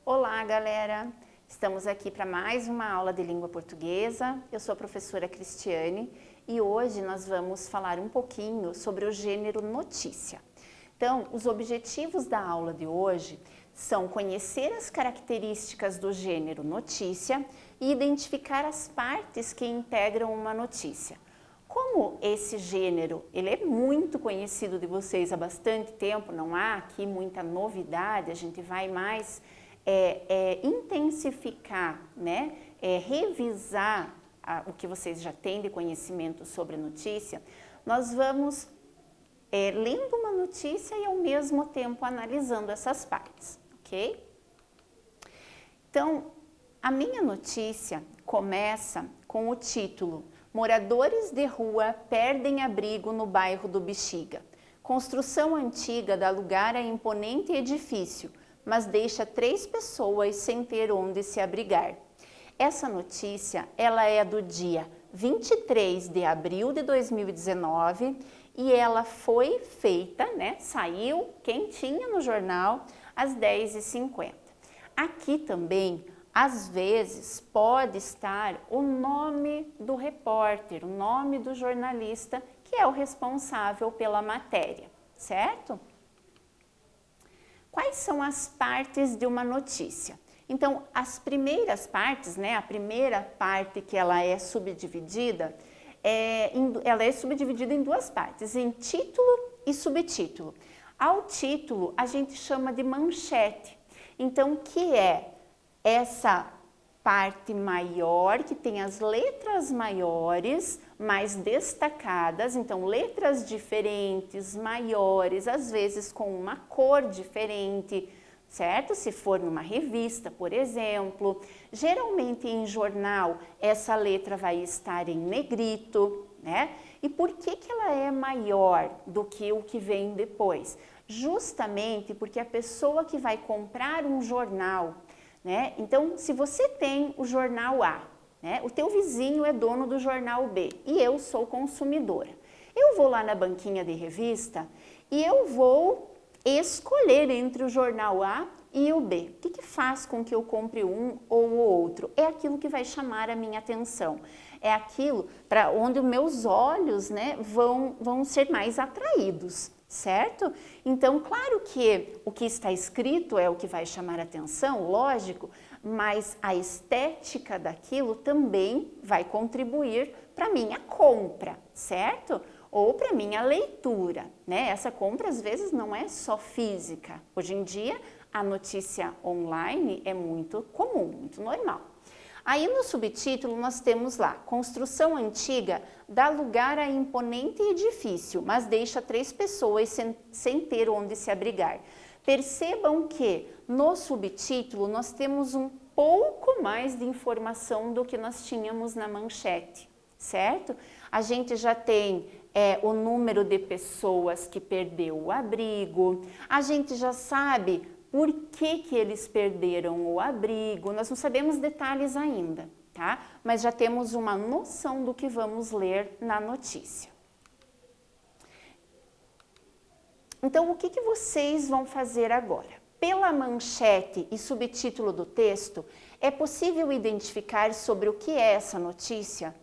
Olá, galera! Estamos aqui para mais uma aula de língua portuguesa. Eu sou a professora Cristiane e hoje nós vamos falar um pouquinho sobre o gênero notícia. Então, os objetivos da aula de hoje são conhecer as características do gênero notícia e identificar as partes que integram uma notícia. Como esse gênero ele é muito conhecido de vocês há bastante tempo, não há aqui muita novidade, a gente vai mais intensificar, né? Revisar o que vocês já têm de conhecimento sobre notícia, nós vamos lendo uma notícia e ao mesmo tempo analisando essas partes, ok? Então, a minha notícia começa com o título Moradores de rua perdem abrigo no bairro do Bexiga. Construção antiga dá lugar a imponente edifício, mas deixa 3 pessoas sem ter onde se abrigar. Essa notícia, ela é do dia 23 de abril de 2019 e ela foi feita, né, saiu quentinha no jornal às 10h50. Aqui também, às vezes, pode estar o nome do repórter, o nome do jornalista, que é o responsável pela matéria, certo? Quais são as partes de uma notícia? Então, as primeiras partes, né, a primeira parte que ela é subdividida, ela é subdividida em 2 partes, em título e subtítulo. Ao título, a gente chama de manchete. Então, que é essa parte maior, que tem as letras maiores, mais destacadas, então letras diferentes, maiores, às vezes com uma cor diferente, certo? Se for numa revista, por exemplo. Geralmente em jornal, essa letra vai estar em negrito, né? E por que ela é maior do que o que vem depois? Justamente porque a pessoa que vai comprar um jornal, né? Então, se você tem o jornal A, né? O teu vizinho é dono do jornal B e eu sou consumidora. Eu vou lá na banquinha de revista e eu vou escolher entre o jornal A e o B. O que faz com que eu compre um ou o outro? É aquilo que vai chamar a minha atenção. É aquilo para onde os meus olhos, né, vão ser mais atraídos, certo? Então, claro que o que está escrito é o que vai chamar a atenção, lógico, mas a estética daquilo também vai contribuir para a minha compra, certo? Ou para a minha leitura, né? Essa compra às vezes não é só física. Hoje em dia, a notícia online é muito comum, muito normal. Aí no subtítulo nós temos lá, construção antiga dá lugar a imponente edifício, mas deixa 3 pessoas sem ter onde se abrigar. Percebam que no subtítulo nós temos um pouco mais de informação do que nós tínhamos na manchete, certo? A gente já tem o número de pessoas que perdeu o abrigo, a gente já sabe por que eles perderam o abrigo, nós não sabemos detalhes ainda, tá? Mas já temos uma noção do que vamos ler na notícia. Então, o que vocês vão fazer agora? Pela manchete e subtítulo do texto, é possível identificar sobre o que é essa notícia?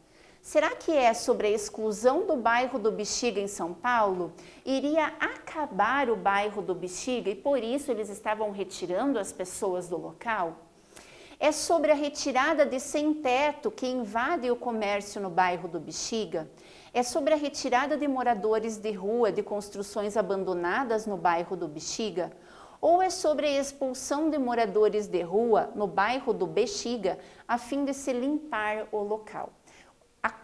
Será que é sobre a exclusão do bairro do Bexiga em São Paulo? Iria acabar o bairro do Bexiga e por isso eles estavam retirando as pessoas do local? É sobre a retirada de sem-teto que invade o comércio no bairro do Bexiga? É sobre a retirada de moradores de rua de construções abandonadas no bairro do Bexiga? Ou é sobre a expulsão de moradores de rua no bairro do Bexiga a fim de se limpar o local?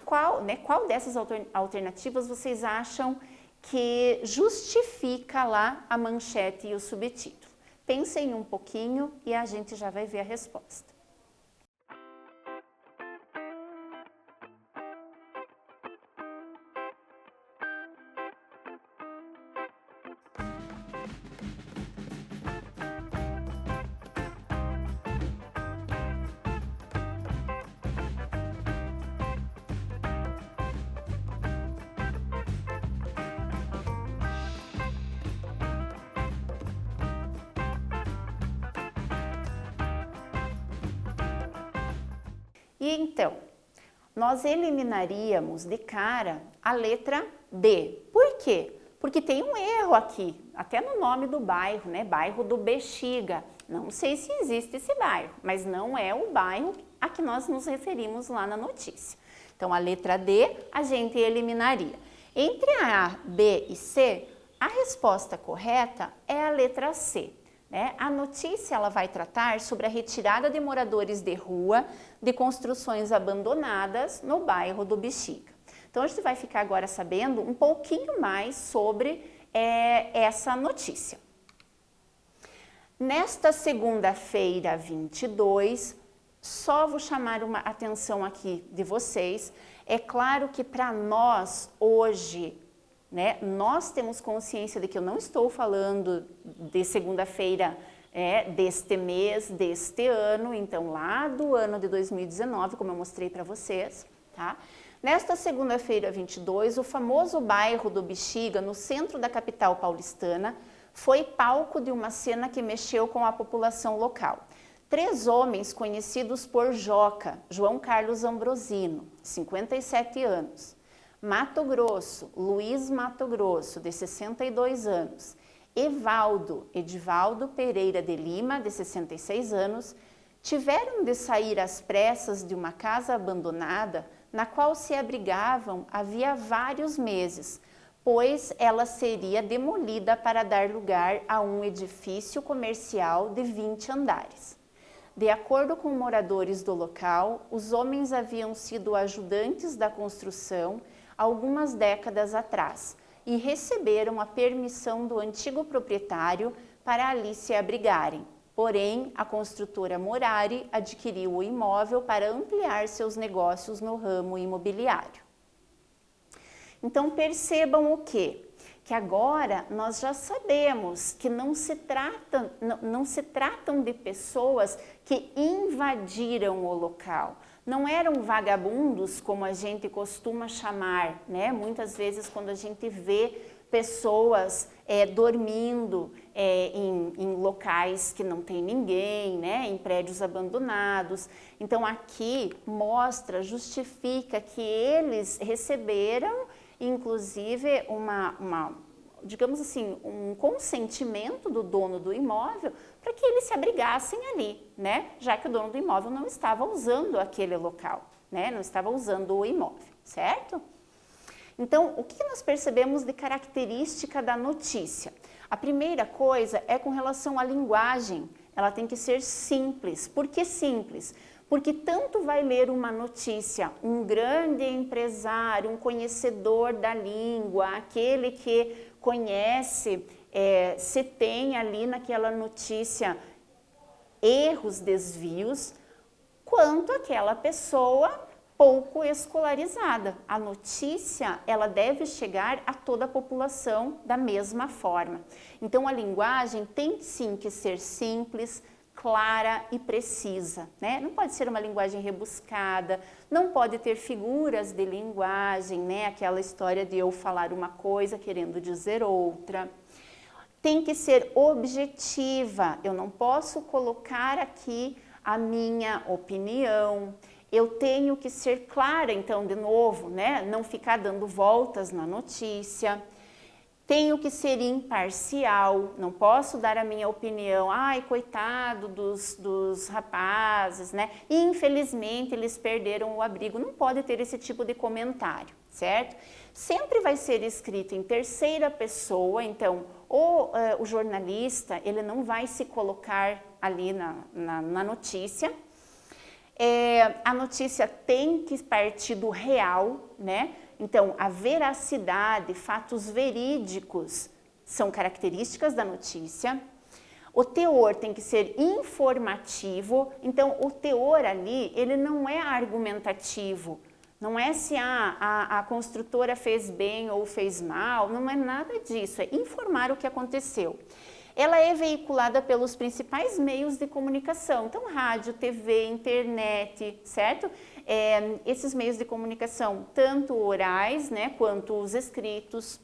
Qual dessas alternativas vocês acham que justifica lá a manchete e o subtítulo? Pensem um pouquinho e a gente já vai ver a resposta. E então, nós eliminaríamos de cara a letra D. Por quê? Porque tem um erro aqui, até no nome do bairro, né? Bairro do Bexiga. Não sei se existe esse bairro, mas não é o bairro a que nós nos referimos lá na notícia. Então, a letra D a gente eliminaria. Entre a B e C, a resposta correta é a letra C. Né? A notícia ela vai tratar sobre a retirada de moradores de rua de construções abandonadas no bairro do Bexiga. Então, a gente vai ficar agora sabendo um pouquinho mais sobre essa notícia. Nesta segunda-feira, 22, só vou chamar uma atenção aqui de vocês. É claro que para nós, hoje, né, nós temos consciência de que eu não estou falando de segunda-feira deste mês, deste ano, então lá do ano de 2019, como eu mostrei para vocês, tá? Nesta segunda-feira, 22, o famoso bairro do Bexiga, no centro da capital paulistana, foi palco de uma cena que mexeu com a população local. 3 homens conhecidos por Joca, João Carlos Ambrosino, 57 anos, Mato Grosso, Luiz Mato Grosso, de 62 anos, Edivaldo Pereira de Lima, de 66 anos, tiveram de sair às pressas de uma casa abandonada na qual se abrigavam havia vários meses, pois ela seria demolida para dar lugar a um edifício comercial de 20 andares. De acordo com moradores do local, os homens haviam sido ajudantes da construção algumas décadas atrás e receberam a permissão do antigo proprietário para ali se abrigarem. Porém, a construtora Morari adquiriu o imóvel para ampliar seus negócios no ramo imobiliário. Então, percebam o quê? Que agora nós já sabemos que não se tratam de pessoas que invadiram o local. Não eram vagabundos, como a gente costuma chamar, né? Muitas vezes quando a gente vê pessoas dormindo em locais que não tem ninguém, né? Em prédios abandonados. Então aqui mostra, justifica que eles receberam inclusive digamos assim, um consentimento do dono do imóvel para que eles se abrigassem ali, né? Já que o dono do imóvel não estava usando aquele local, né? Não estava usando o imóvel, certo? Então, o que nós percebemos de característica da notícia? A primeira coisa é com relação à linguagem. Ela tem que ser simples. Por que simples? Porque tanto vai ler uma notícia um grande empresário, um conhecedor da língua, aquele que conhece, se tem ali naquela notícia erros, desvios, quanto aquela pessoa pouco escolarizada. A notícia, ela deve chegar a toda a população da mesma forma. Então, a linguagem tem sim que ser simples, clara e precisa, né? Não pode ser uma linguagem rebuscada, não pode ter figuras de linguagem, né? Aquela história de eu falar uma coisa querendo dizer outra. Tem que ser objetiva, eu não posso colocar aqui a minha opinião, eu tenho que ser clara, então, de novo, né? Não ficar dando voltas na notícia. Tenho que ser imparcial, não posso dar a minha opinião, ai, coitado dos rapazes, né? Infelizmente, eles perderam o abrigo, não pode ter esse tipo de comentário, certo? Sempre vai ser escrito em terceira pessoa, então, o jornalista, ele não vai se colocar ali na notícia. A notícia tem que partir do real, né? Então, a veracidade, fatos verídicos são características da notícia. O teor tem que ser informativo. Então, o teor ali, ele não é argumentativo. Não é se a construtora fez bem ou fez mal, não é nada disso. É informar o que aconteceu. Ela é veiculada pelos principais meios de comunicação, então rádio, TV, internet, certo? Esses meios de comunicação, tanto orais, né, quanto os escritos.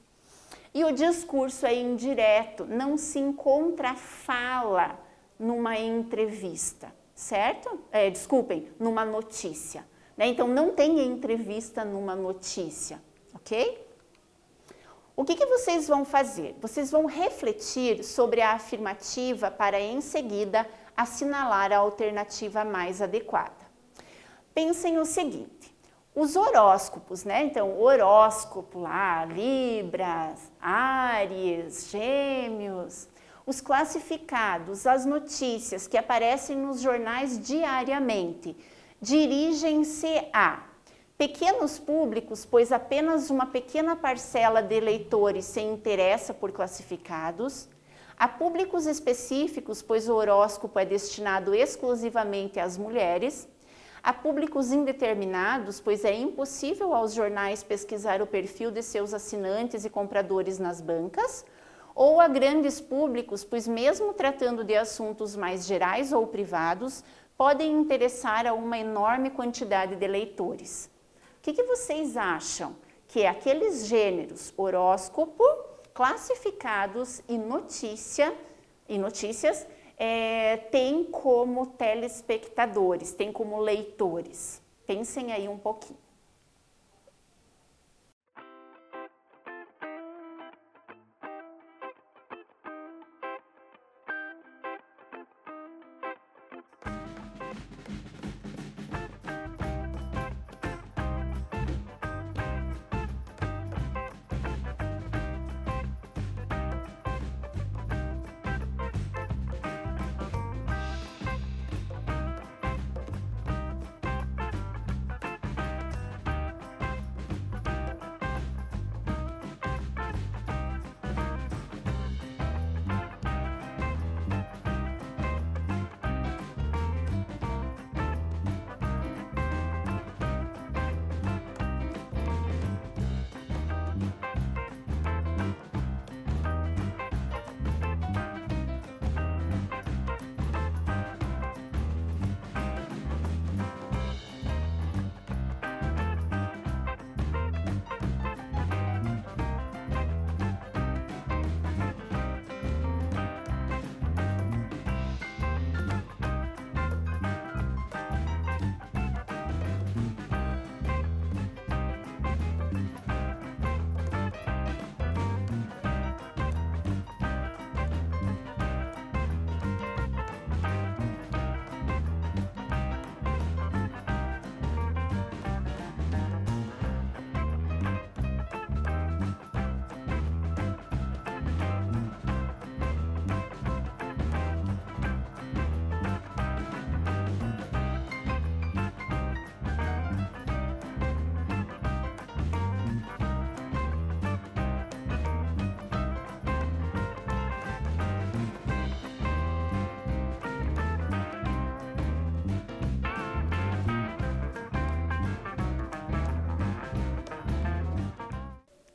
E o discurso é indireto, não se encontra fala numa entrevista, certo? Desculpem, numa notícia, né? Então, não tem entrevista numa notícia, ok? O que vocês vão fazer? Vocês vão refletir sobre a afirmativa para, em seguida, assinalar a alternativa mais adequada. Pensem o seguinte, os horóscopos, né? Então, horóscopo lá, Libras, Áries, Gêmeos, os classificados, as notícias que aparecem nos jornais diariamente, dirigem-se a pequenos públicos, pois apenas uma pequena parcela de leitores se interessa por classificados, a públicos específicos, pois o horóscopo é destinado exclusivamente às mulheres, a públicos indeterminados, pois é impossível aos jornais pesquisar o perfil de seus assinantes e compradores nas bancas, ou a grandes públicos, pois mesmo tratando de assuntos mais gerais ou privados, podem interessar a uma enorme quantidade de leitores. O que vocês acham que aqueles gêneros horóscopo, classificados e notícias têm como telespectadores, têm como leitores? Pensem aí um pouquinho.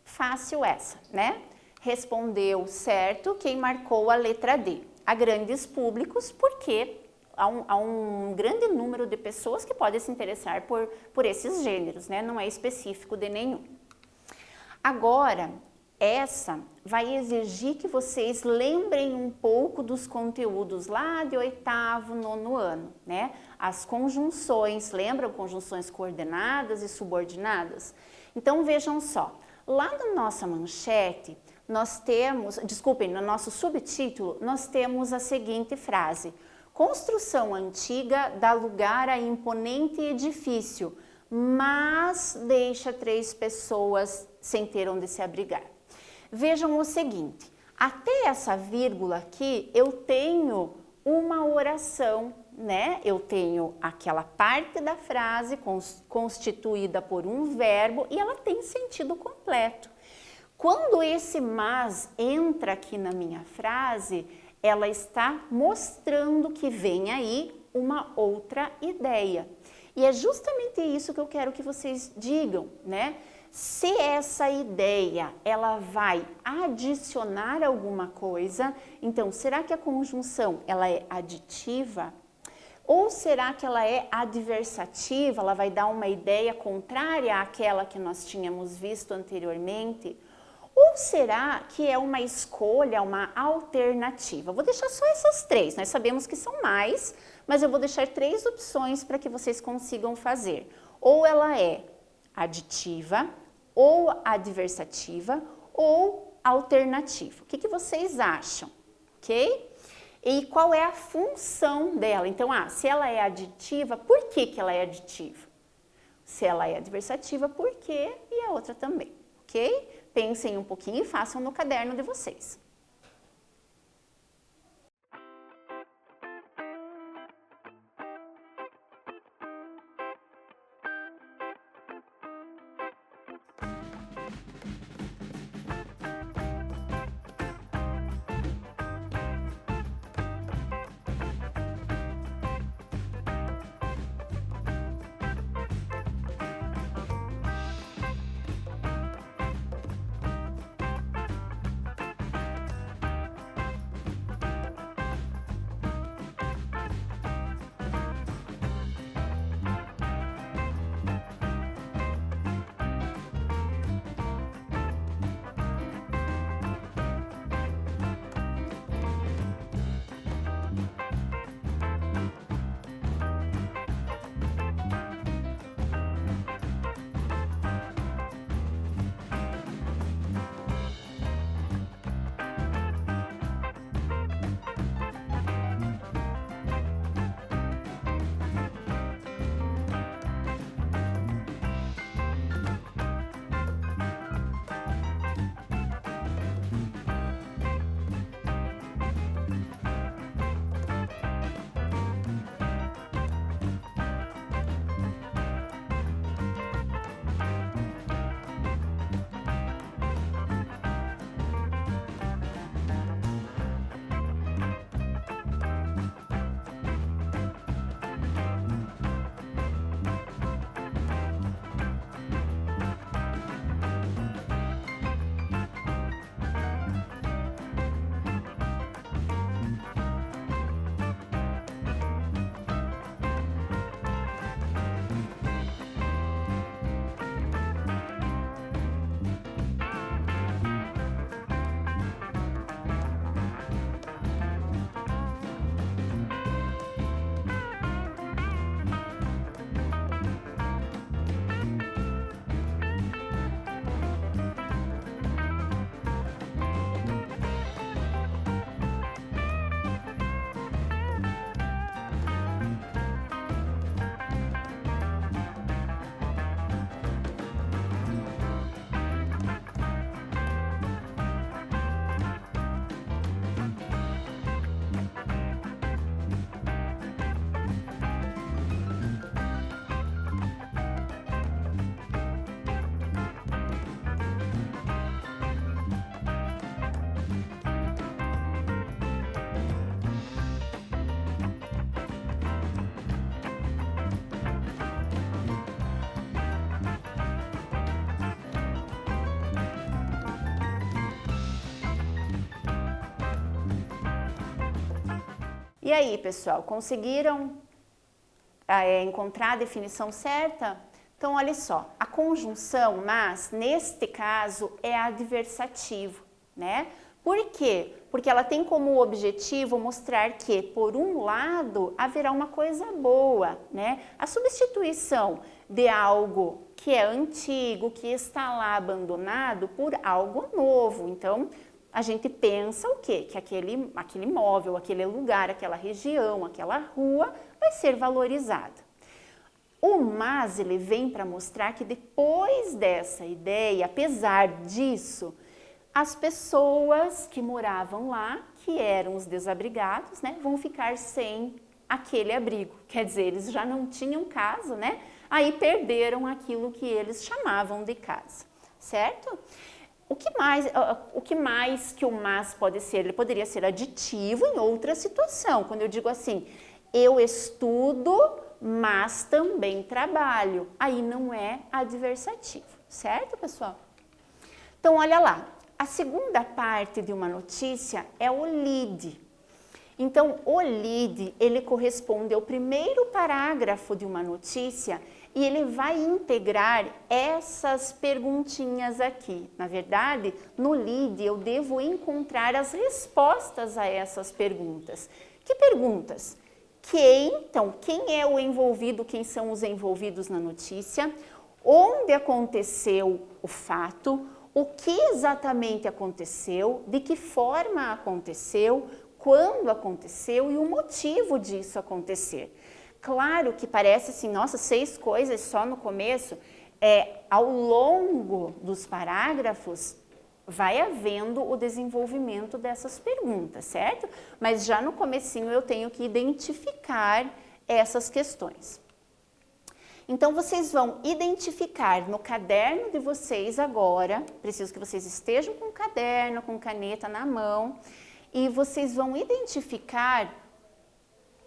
Fácil essa, né? Respondeu certo quem marcou a letra D. A grandes públicos, porque há um grande número de pessoas que podem se interessar por esses gêneros, né? Não é específico de nenhum. Agora, essa vai exigir que vocês lembrem um pouco dos conteúdos lá de 8º, 9º ano, né? As conjunções, lembram? Conjunções coordenadas e subordinadas? Então, vejam só. Lá na nossa manchete, nós temos, desculpem, no nosso subtítulo, nós temos a seguinte frase: construção antiga dá lugar a imponente edifício, mas deixa 3 pessoas sem ter onde se abrigar. Vejam o seguinte, até essa vírgula aqui eu tenho uma oração, né? Eu tenho aquela parte da frase constituída por um verbo e ela tem sentido completo. Quando esse mas entra aqui na minha frase, ela está mostrando que vem aí uma outra ideia. E é justamente isso que eu quero que vocês digam, né? Se essa ideia, ela vai adicionar alguma coisa, então, será que a conjunção, ela é aditiva? Ou será que ela é adversativa, ela vai dar uma ideia contrária àquela que nós tínhamos visto anteriormente? Ou será que é uma escolha, uma alternativa? Vou deixar só essas 3, nós sabemos que são mais, mas eu vou deixar 3 opções para que vocês consigam fazer. Ou ela é aditiva, ou adversativa, ou alternativa. O que vocês acham? Ok? E qual é a função dela? Então, se ela é aditiva, por que ela é aditiva? Se ela é adversativa, por quê? E a outra também, ok? Pensem um pouquinho e façam no caderno de vocês. E aí, pessoal, conseguiram encontrar a definição certa? Então, olha só, a conjunção mas, neste caso, é adversativo, né? Por quê? Porque ela tem como objetivo mostrar que, por um lado, haverá uma coisa boa, né? A substituição de algo que é antigo, que está lá abandonado, por algo novo. Então, a gente pensa o quê? Que aquele imóvel, aquele lugar, aquela região, aquela rua vai ser valorizada. O mas, ele vem para mostrar que depois dessa ideia, apesar disso, as pessoas que moravam lá, que eram os desabrigados, né, vão ficar sem aquele abrigo. Quer dizer, eles já não tinham casa, né? Aí perderam aquilo que eles chamavam de casa, certo? O que mais que o mas pode ser? Ele poderia ser aditivo em outra situação. Quando eu digo assim, eu estudo, mas também trabalho. Aí não é adversativo, certo, pessoal? Então, olha lá. A segunda parte de uma notícia é o lead. Então, o lead, ele corresponde ao primeiro parágrafo de uma notícia e ele vai integrar essas perguntinhas aqui. Na verdade, no lead eu devo encontrar as respostas a essas perguntas. Que perguntas? Então, quem é o envolvido, quem são os envolvidos na notícia, onde aconteceu o fato, o que exatamente aconteceu, de que forma aconteceu, quando aconteceu e o motivo disso acontecer. Claro que parece assim, nossa, 6 coisas só no começo. Ao longo dos parágrafos, vai havendo o desenvolvimento dessas perguntas, certo? Mas já no comecinho eu tenho que identificar essas questões. Então, vocês vão identificar no caderno de vocês agora, preciso que vocês estejam com o caderno, com caneta na mão, e vocês vão identificar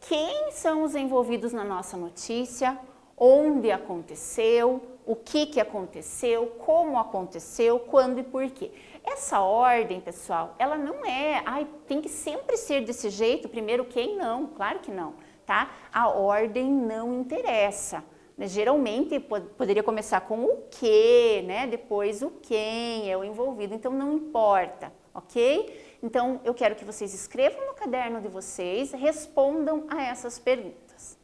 quem são os envolvidos na nossa notícia, onde aconteceu, o que aconteceu, como aconteceu, quando e por quê. Essa ordem, pessoal, ela não tem que sempre ser desse jeito, primeiro quem, não, claro que não, tá? A ordem não interessa. Geralmente poderia começar com o que, né? Depois o quem é o envolvido, então não importa, ok? Então eu quero que vocês escrevam no caderno de vocês, respondam a essas perguntas.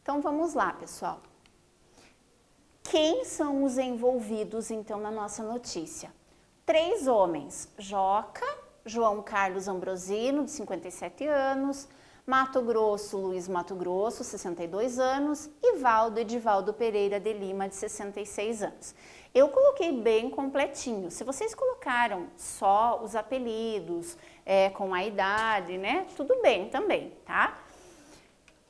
Então vamos lá, pessoal. Quem são os envolvidos então na nossa notícia? 3 homens: Joca, João Carlos Ambrosino, de 57 anos, Mato Grosso, Luiz Mato Grosso, 62 anos, e Valdo Edivaldo Pereira de Lima, de 66 anos. Eu coloquei bem completinho. Se vocês colocaram só os apelidos, com a idade, né? Tudo bem também, tá?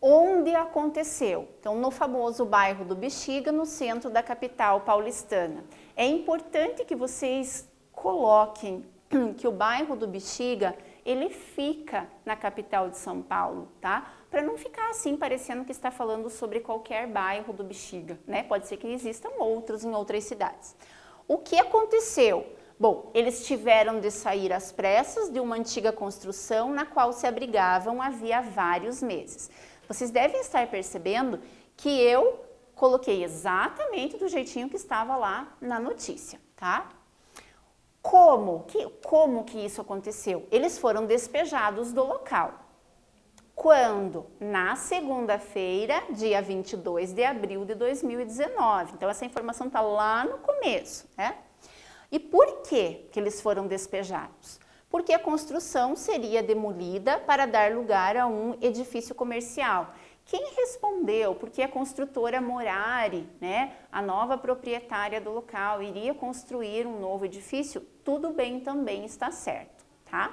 Onde aconteceu? Então, no famoso bairro do Bexiga, no centro da capital paulistana. É importante que vocês coloquem que o bairro do Bexiga, ele fica na capital de São Paulo, tá? Para não ficar assim, parecendo que está falando sobre qualquer bairro do Bexiga, né? Pode ser que existam outros em outras cidades. O que aconteceu? Bom, eles tiveram de sair às pressas de uma antiga construção na qual se abrigavam havia vários meses. Vocês devem estar percebendo que eu coloquei exatamente do jeitinho que estava lá na notícia, tá? Como que isso aconteceu? Eles foram despejados do local. Quando? Na segunda-feira, dia 22 de abril de 2019. Então, essa informação está lá no começo, né? E por que eles foram despejados? Porque a construção seria demolida para dar lugar a um edifício comercial. Quem respondeu? Porque a construtora Morari, né, a nova proprietária do local, iria construir um novo edifício? Tudo bem, também está certo, tá?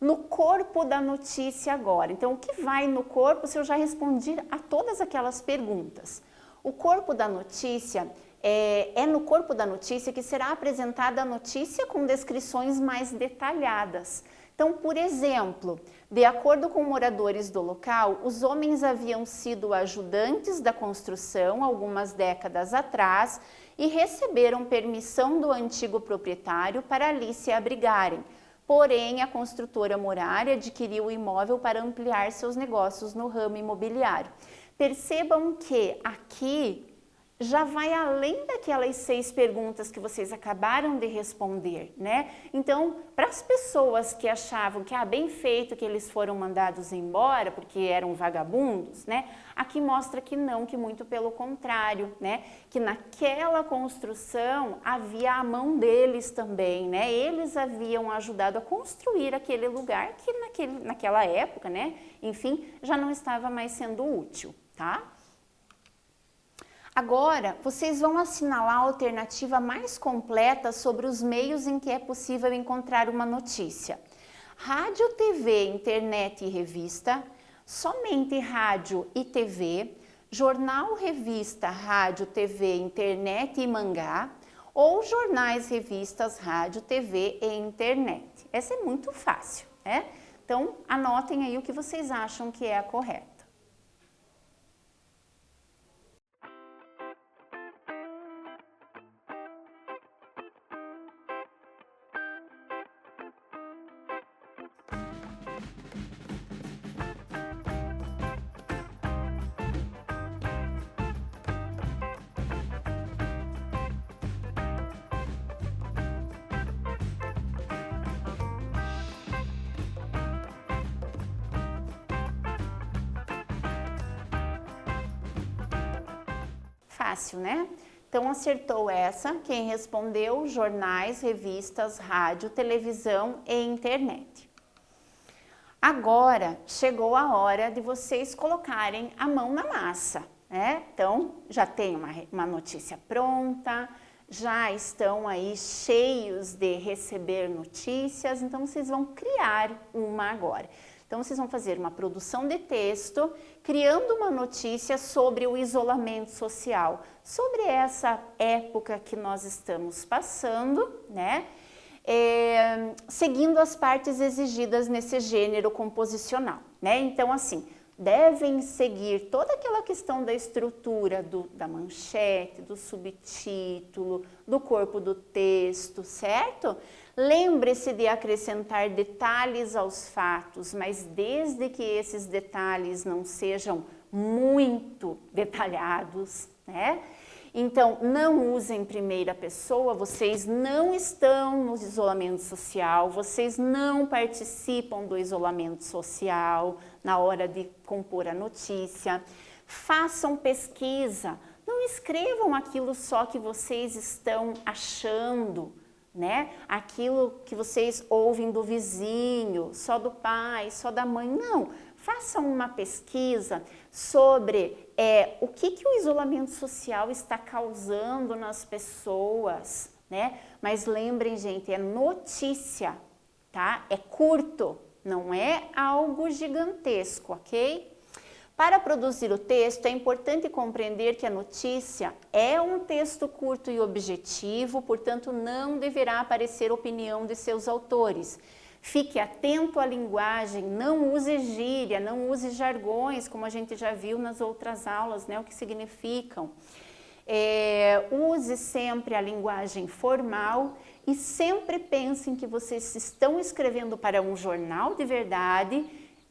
No corpo da notícia agora. Então, o que vai no corpo se eu já respondi a todas aquelas perguntas? O corpo da notícia é no corpo da notícia que será apresentada a notícia com descrições mais detalhadas. Então, por exemplo, de acordo com moradores do local, os homens haviam sido ajudantes da construção algumas décadas atrás e receberam permissão do antigo proprietário para ali se abrigarem. Porém, a construtora Morari adquiriu o imóvel para ampliar seus negócios no ramo imobiliário. Percebam que aqui já vai além daquelas 6 perguntas que vocês acabaram de responder, né? Então, para as pessoas que achavam que, bem feito que eles foram mandados embora porque eram vagabundos, né? Aqui mostra que não, que muito pelo contrário, né? Que naquela construção havia a mão deles também, né? Eles haviam ajudado a construir aquele lugar que naquela época, né? Enfim, já não estava mais sendo útil, tá? Agora, vocês vão assinalar a alternativa mais completa sobre os meios em que é possível encontrar uma notícia. Rádio, TV, internet e revista, somente rádio e TV, jornal, revista, rádio, TV, internet e mangá, ou jornais, revistas, rádio, TV e internet. Essa é muito fácil, né? Então, anotem aí o que vocês acham que é a correta. Fácil, né? Então acertou essa, quem respondeu: jornais, revistas, rádio, televisão e internet. Agora chegou a hora de vocês colocarem a mão na massa, né? Então já tem uma notícia pronta, já estão aí cheios de receber notícias, então vocês vão criar uma agora. Então, vocês vão fazer uma produção de texto, criando uma notícia sobre o isolamento social, sobre essa época que nós estamos passando, né? Seguindo as partes exigidas nesse gênero composicional, né? Então, assim, devem seguir toda aquela questão da estrutura da manchete, do subtítulo, do corpo do texto, certo? Lembre-se de acrescentar detalhes aos fatos, mas desde que esses detalhes não sejam muito detalhados, né? Então, não usem primeira pessoa, vocês não estão no isolamento social, vocês não participam do isolamento social na hora de compor a notícia. Façam pesquisa, não escrevam aquilo só que vocês estão achando, né? Aquilo que vocês ouvem do vizinho, só do pai, só da mãe, não. Façam uma pesquisa sobre o que o isolamento social está causando nas pessoas, né? Mas lembrem, gente, é notícia, tá? É curto, não é algo gigantesco, ok? Para produzir o texto, é importante compreender que a notícia é um texto curto e objetivo, portanto, não deverá aparecer opinião de seus autores. Fique atento à linguagem, não use gíria, não use jargões, como a gente já viu nas outras aulas, né, o que significam. Use sempre a linguagem formal e sempre pensem que vocês estão escrevendo para um jornal de verdade,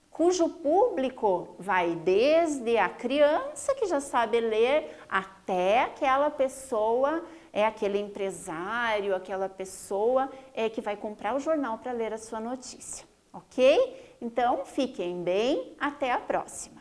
cujo público vai desde a criança que já sabe ler até aquela pessoa, aquele empresário, aquela pessoa que vai comprar o jornal para ler a sua notícia, ok? Então, fiquem bem, até a próxima!